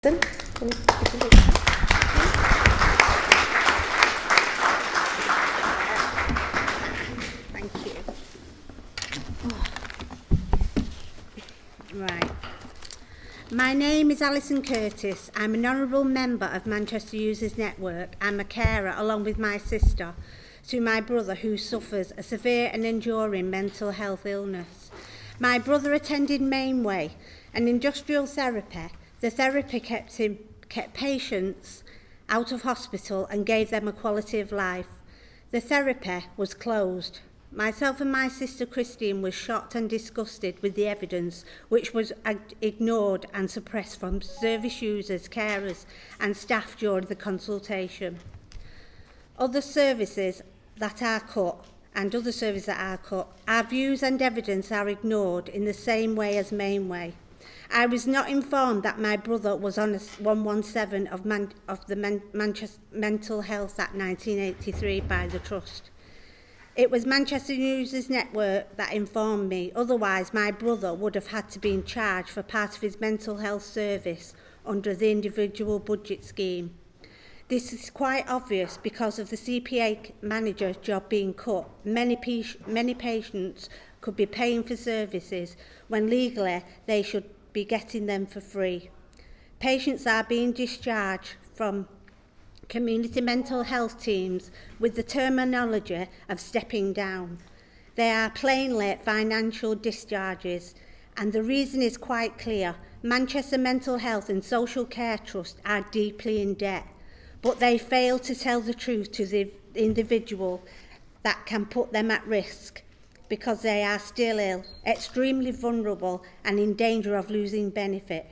Thank you. Right. My name is Alison Curtis. I'm an honourable member of Manchester Users Network. I'm a carer along with my sister to my brother who suffers a severe and enduring mental health illness. My brother attended Mainway, an industrial therapy. The therapy kept patients out of hospital and gave them a quality of life. The therapy was closed. Myself and my sister Christine were shocked and disgusted with the evidence which was ignored and suppressed from service users, carers and staff during the consultation. Other services that are cut, our views and evidence are ignored in the same way as Mainway. I was not informed that my brother was on 117 of the Manchester Mental Health Act 1983 by the Trust. It was Manchester Users Network that informed me, otherwise my brother would have had to be charged for part of his mental health service under the individual budget scheme. This is quite obvious because of the CPA manager's job being cut. Many patients could be paying for services when legally they should be getting them for free. Patients are being discharged from community mental health teams with the terminology of stepping down. They are plainly financial discharges, and the reason is quite clear. Manchester Mental Health and Social Care Trust are deeply in debt, but they fail to tell the truth to the individual that can put them at risk because they are still ill, extremely vulnerable and in danger of losing benefit.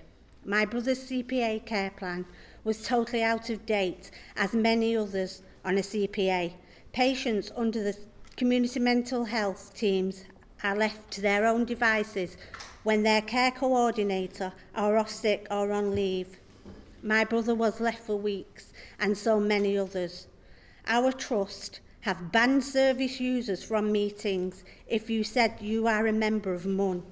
My brother's CPA care plan was totally out of date, as many others on a CPA. Patients under the community mental health teams are left to their own devices when their care coordinator are off sick or on leave. My brother was left for weeks, and so many others. Our trust have banned service users from meetings if you said you are a member of MUN.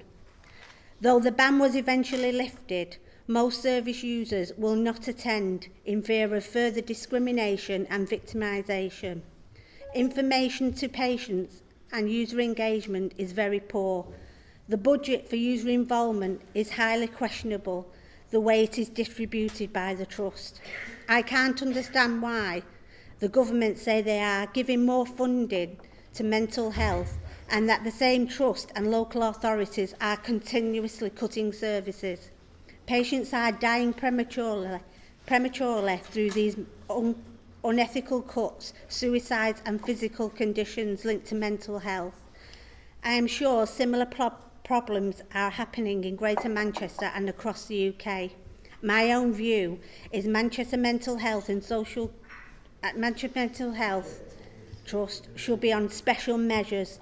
Though the ban was eventually lifted, most service users will not attend in fear of further discrimination and victimisation. Information to patients and user engagement is very poor. The budget for user involvement is highly questionable, the way it is distributed by the Trust. I can't understand why the government say they are giving more funding to mental health and that the same trust and local authorities are continuously cutting services. Patients are dying prematurely through these unethical cuts, suicides and physical conditions linked to mental health. I am sure similar problems are happening in Greater Manchester and across the UK. My own view is Manchester Mental Health and Manchester Mental Health Trust should be on special measures.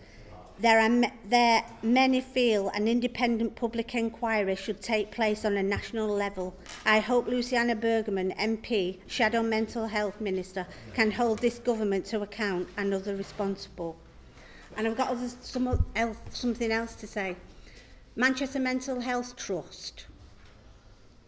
Many feel an independent public inquiry should take place on a national level. I hope Luciana Bergerman, MP, Shadow Mental Health Minister, can hold this government to account and others responsible. And I've got something else to say. Manchester Mental Health Trust,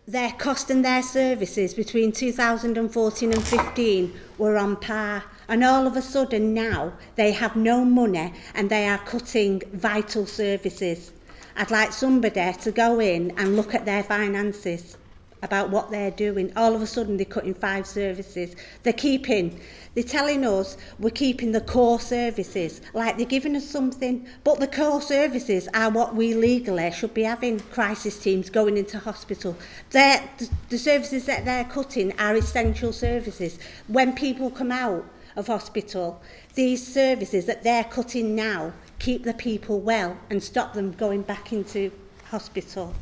their cost and their services between 2014 and 15 were on par, and all of a sudden now they have no money and they are cutting vital services. I'd like somebody to go in and look at their finances about what they're doing. All of a sudden they're cutting 5 services. They're telling us we're keeping the core services, like they're giving us something, but the core services are what we legally should be having. Crisis teams going into hospital. The services that they're cutting are essential services. When people come out of hospital, these services that they're cutting now keep the people well and stop them going back into hospital.